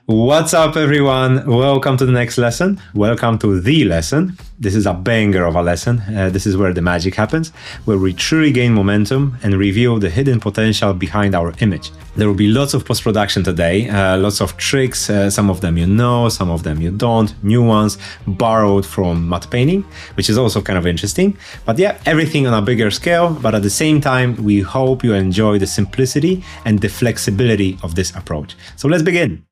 What's up, everyone? Welcome to the next lesson. Welcome to the lesson. This is a banger of a lesson. This is where the magic happens, where we truly gain momentum and reveal the hidden potential behind our image. There will be lots of post-production today, lots of tricks. Some of them you know, some of them you don't. New ones borrowed from matte painting, which is also kind of interesting. But yeah, everything on a bigger scale. But at the same time, we hope you enjoy the simplicity and the flexibility of this approach. So let's begin.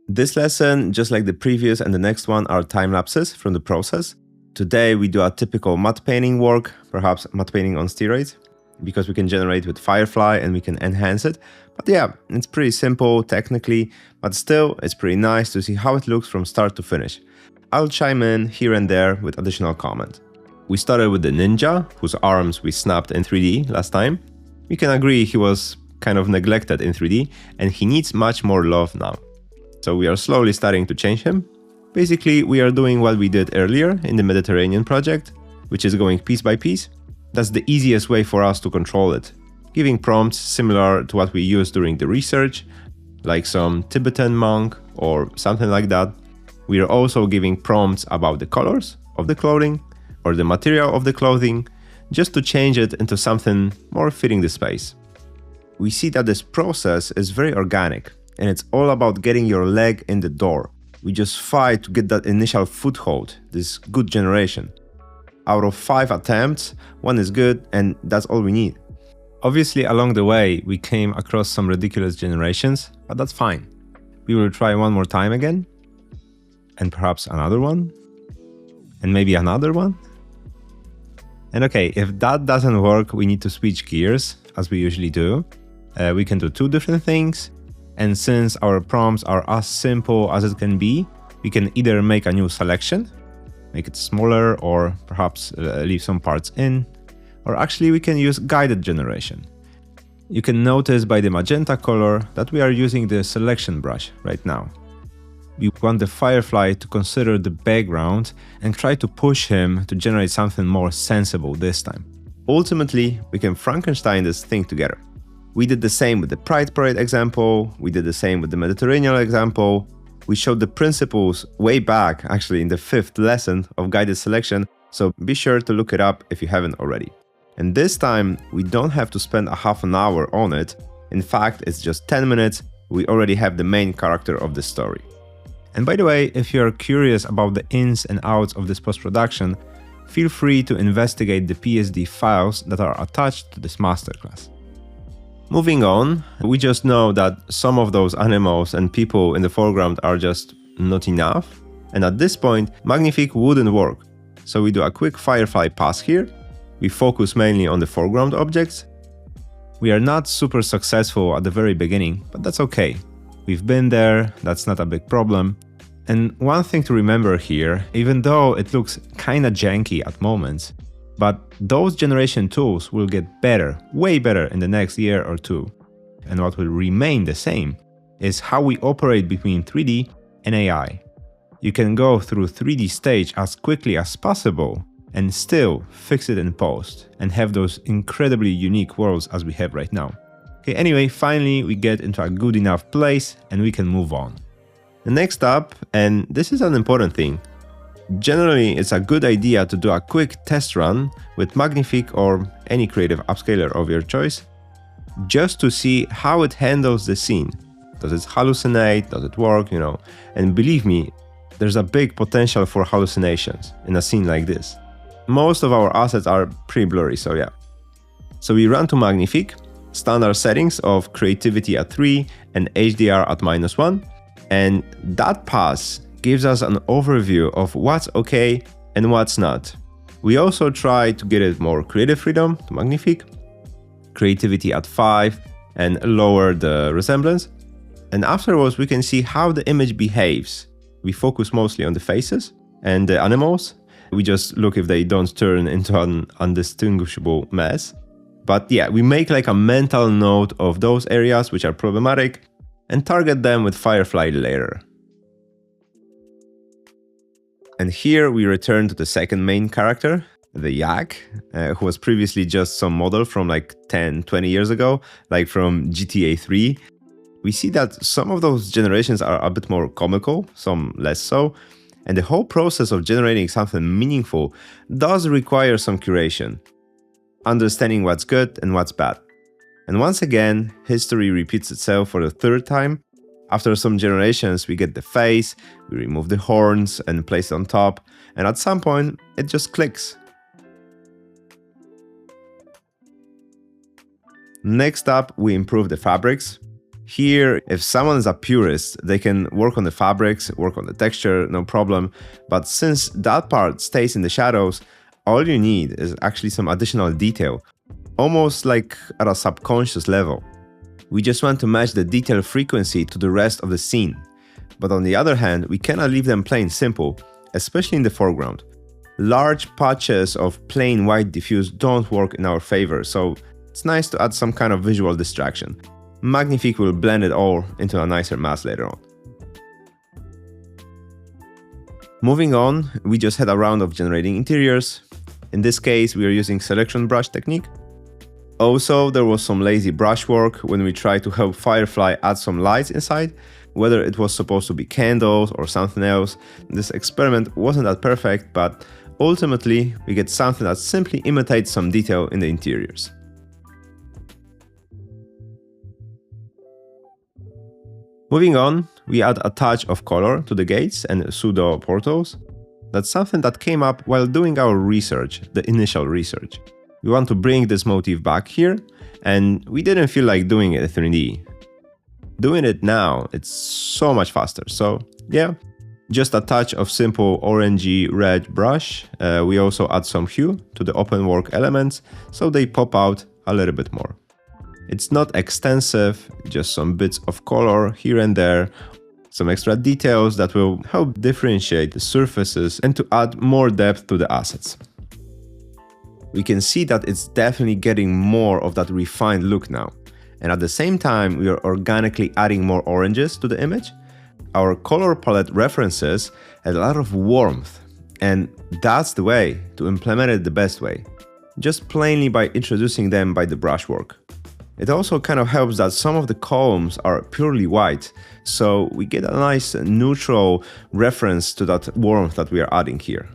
This lesson, just like the previous and the next one, are time lapses from the process. Today we do a typical matte painting work, perhaps matte painting on steroids, because we can generate with Firefly and we can enhance it. But yeah, it's pretty simple technically, but still it's pretty nice to see how it looks from start to finish. I'll chime in here and there with additional comment. We started with the ninja, whose arms we snapped in 3D last time. We can agree he was kind of neglected in 3D and he needs much more love now. So we are slowly starting to change him. Basically, we are doing what we did earlier in the Mediterranean project, which is going piece by piece. That's the easiest way for us to control it. Giving prompts similar to what we used during the research, like some Tibetan monk or something like that. We are also giving prompts about the colors of the clothing or the material of the clothing, just to change it into something more fitting the space. We see that this process is very organic. And it's all about getting your leg in the door. We just fight to get that initial foothold, this good generation. Out of 5 attempts, 1 is good and that's all we need. Obviously, along the way, we came across some ridiculous generations, but that's fine. We will try one more time again, and perhaps another one, and maybe another one. And okay, if that doesn't work, we need to switch gears, as we usually do. We can do 2 different things. And since our prompts are as simple as it can be, we can either make a new selection, make it smaller, or perhaps leave some parts in, or actually we can use guided generation. You can notice by the magenta color that we are using the selection brush right now. We want the Firefly to consider the background and try to push him to generate something more sensible this time. Ultimately, we can Frankenstein this thing together. We did the same with the Pride Parade example, we did the same with the Mediterranean example. We showed the principles way back, actually in the 5th lesson of guided selection, so be sure to look it up if you haven't already. And this time, we don't have to spend a half an hour on it. In fact, it's just 10 minutes, we already have the main character of the story. And by the way, if you're curious about the ins and outs of this post-production, feel free to investigate the PSD files that are attached to this masterclass. Moving on, we just know that some of those animals and people in the foreground are just not enough. And at this point, Magnifique wouldn't work. So we do a quick Firefly pass here. We focus mainly on the foreground objects. We are not super successful at the very beginning, but that's okay. We've been there, that's not a big problem. And one thing to remember here, even though it looks kinda janky at moments, but those generation tools will get better, way better in the next year or 2. And what will remain the same is how we operate between 3D and AI. You can go through 3D stage as quickly as possible and still fix it in post and have those incredibly unique worlds as we have right now. Okay, anyway, finally we get into a good enough place and we can move on. The next up, and this is an important thing, generally, it's a good idea to do a quick test run with Magnifique or any creative upscaler of your choice, just to see how it handles the scene. Does it hallucinate? Does it work? And believe me, there's a big potential for hallucinations in a scene like this. Most of our assets are pretty blurry, so yeah. So we run to Magnifique, standard settings of creativity at 3 and HDR at -1, and that pass gives us an overview of what's okay and what's not. We also try to get it more creative freedom to Magnifique, creativity at 5 and lower the resemblance. And afterwards we can see how the image behaves. We focus mostly on the faces and the animals. We just look if they don't turn into an undistinguishable mess. But yeah, we make like a mental note of those areas which are problematic and target them with Firefly later. And here we return to the second main character, the Yak, who was previously just some model from like 10, 20 years ago, like from GTA 3. We see that some of those generations are a bit more comical, some less so, and the whole process of generating something meaningful does require some curation, understanding what's good and what's bad. And once again, history repeats itself for the third time. After some generations, we get the face, we remove the horns and place it on top, and at some point, it just clicks. Next up, we improve the fabrics. Here, if someone is a purist, they can work on the fabrics, work on the texture, no problem. But since that part stays in the shadows, all you need is actually some additional detail, almost like at a subconscious level. We just want to match the detail frequency to the rest of the scene. But on the other hand, we cannot leave them plain simple, especially in the foreground. Large patches of plain white diffuse don't work in our favor, so it's nice to add some kind of visual distraction. Magnifique will blend it all into a nicer mass later on. Moving on, we just had a round of generating interiors. In this case, we are using selection brush technique. Also, there was some lazy brushwork when we tried to help Firefly add some lights inside, whether it was supposed to be candles or something else. This experiment wasn't that perfect, but ultimately we get something that simply imitates some detail in the interiors. Moving on, we add a touch of color to the gates and pseudo portals. That's something that came up while doing our research, the initial research. We want to bring this motif back here, and we didn't feel like doing it in 3D. Doing it now, it's so much faster. So yeah, just a touch of simple orangey red brush. We also add some hue to the open work elements, so they pop out a little bit more. It's not extensive, just some bits of color here and there, some extra details that will help differentiate the surfaces and to add more depth to the assets. We can see that it's definitely getting more of that refined look now. And at the same time, we are organically adding more oranges to the image. Our color palette references a lot of warmth, and that's the way to implement it the best way, just plainly by introducing them by the brushwork. It also kind of helps that some of the columns are purely white, so we get a nice neutral reference to that warmth that we are adding here.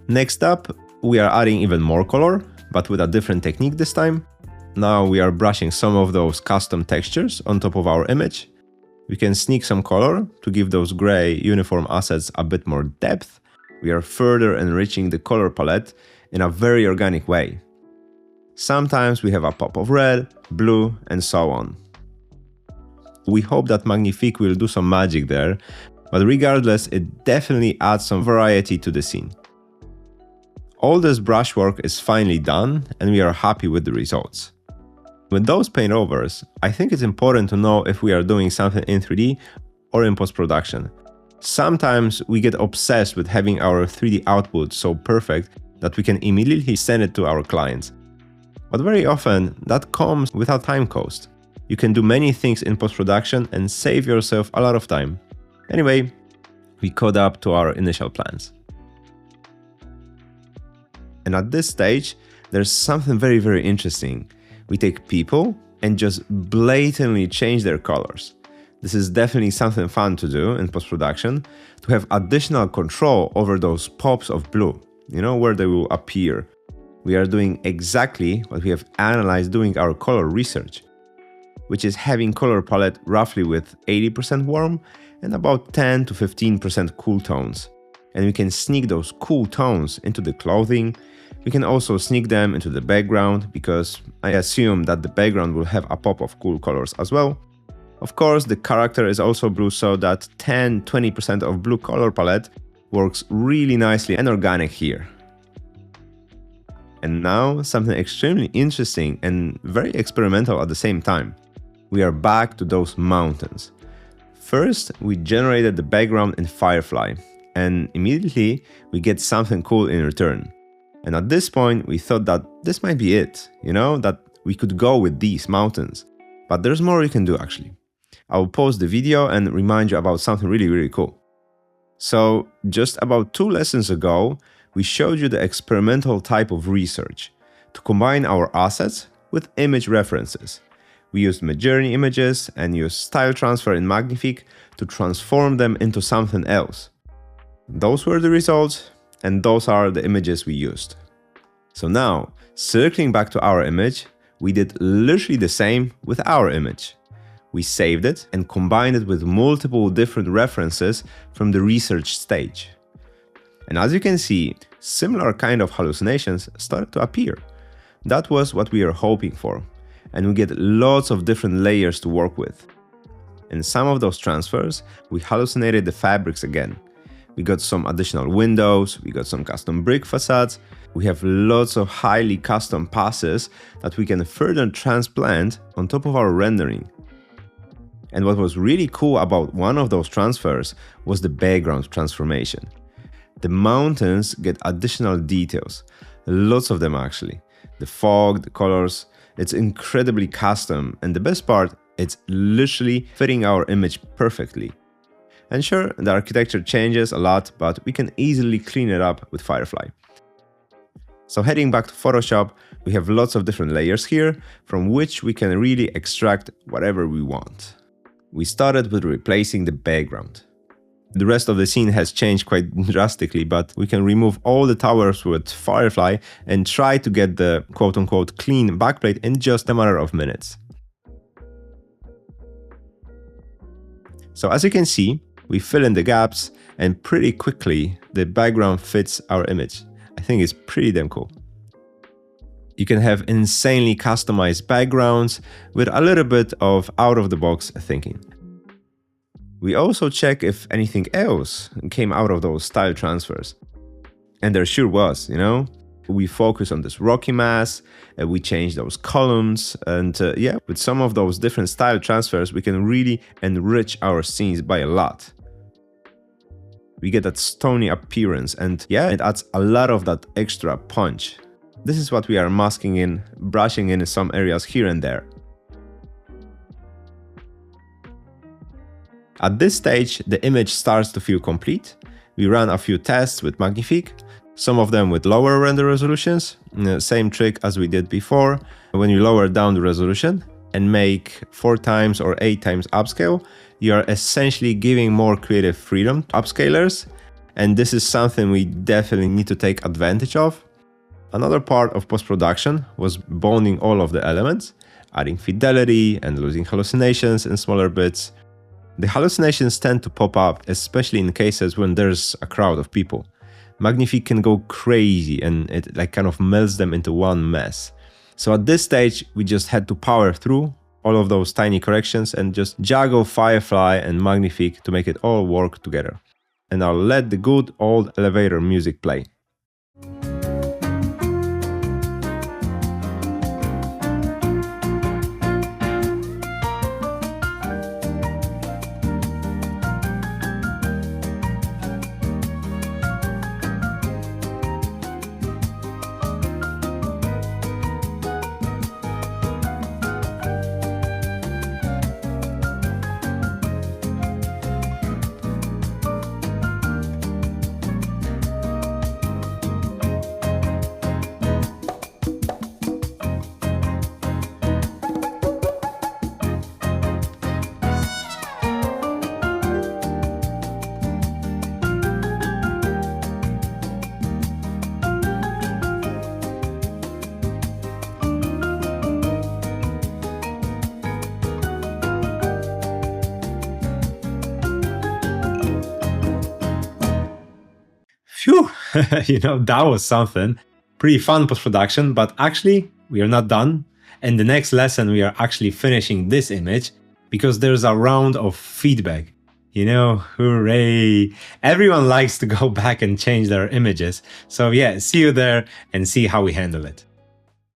Next up, we are adding even more color, but with a different technique this time. Now we are brushing some of those custom textures on top of our image. We can sneak some color to give those gray uniform assets a bit more depth. We are further enriching the color palette in a very organic way. Sometimes we have a pop of red, blue, and so on. We hope that Magnifique will do some magic there, but regardless, it definitely adds some variety to the scene. All this brushwork is finally done, and we are happy with the results. With those paint overs, I think it's important to know if we are doing something in 3D or in post-production. Sometimes we get obsessed with having our 3D output so perfect that we can immediately send it to our clients. But very often, that comes without time cost. You can do many things in post-production and save yourself a lot of time. Anyway, we caught up to our initial plans. And at this stage, there's something very, very interesting. We take people and just blatantly change their colors. This is definitely something fun to do in post-production, to have additional control over those pops of blue, where they will appear. We are doing exactly what we have analyzed doing our color research, which is having color palette roughly with 80% warm and about 10 to 15% cool tones. And we can sneak those cool tones into the clothing. We can also sneak them into the background, because I assume that the background will have a pop of cool colors as well. Of course, the character is also blue, so that 10-20% of blue color palette works really nicely and organic here. And now, something extremely interesting and very experimental at the same time. We are back to those mountains. First, we generated the background in Firefly, and immediately we get something cool in return. And at this point, we thought that this might be it, that we could go with these mountains. But there's more we can do actually. I will pause the video and remind you about something really, really cool. So, just about 2 lessons ago, we showed you the experimental type of research to combine our assets with image references. We used Midjourney images and used style transfer in Magnifique to transform them into something else. Those were the results, and those are the images we used. So now, circling back to our image, we did literally the same with our image. We saved it and combined it with multiple different references from the research stage. And as you can see, similar kind of hallucinations started to appear. That was what we were hoping for, and we get lots of different layers to work with. In some of those transfers, we hallucinated the fabrics again. We got some additional windows, we got some custom brick facades, we have lots of highly custom passes that we can further transplant on top of our rendering. And what was really cool about one of those transfers was the background transformation. The mountains get additional details, lots of them actually. The fog, the colors, it's incredibly custom, and the best part, it's literally fitting our image perfectly. And sure, the architecture changes a lot, but we can easily clean it up with Firefly. So heading back to Photoshop, we have lots of different layers here, from which we can really extract whatever we want. We started with replacing the background. The rest of the scene has changed quite drastically, but we can remove all the towers with Firefly and try to get the quote-unquote clean backplate in just a matter of minutes. So as you can see, we fill in the gaps and pretty quickly the background fits our image. I think it's pretty damn cool. You can have insanely customized backgrounds with a little bit of out-of-the-box thinking. We also check if anything else came out of those style transfers. And there sure was, you know? We focus on this rocky mass, we change those columns, and yeah, with some of those different style transfers, we can really enrich our scenes by a lot. We get that stony appearance, and yeah, it adds a lot of that extra punch. This is what we are masking in, brushing in some areas here and there. At this stage, the image starts to feel complete. We run a few tests with Magnifique, some of them with lower render resolutions. Same trick as we did before. When you lower down the resolution and make 4 times or 8 times upscale, you are essentially giving more creative freedom to upscalers. And this is something we definitely need to take advantage of. Another part of post-production was boning all of the elements, adding fidelity and losing hallucinations in smaller bits. The hallucinations tend to pop up, especially in cases when there's a crowd of people. Magnifique can go crazy and it kind of melts them into one mess. So at this stage, we just had to power through all of those tiny corrections and just juggle Firefly and Magnifique to make it all work together. And I'll let the good old elevator music play. Phew, that was something. Pretty fun post-production, but actually, we are not done. In the next lesson, we are actually finishing this image because there's a round of feedback. Hooray! Everyone likes to go back and change their images. So yeah, see you there and see how we handle it.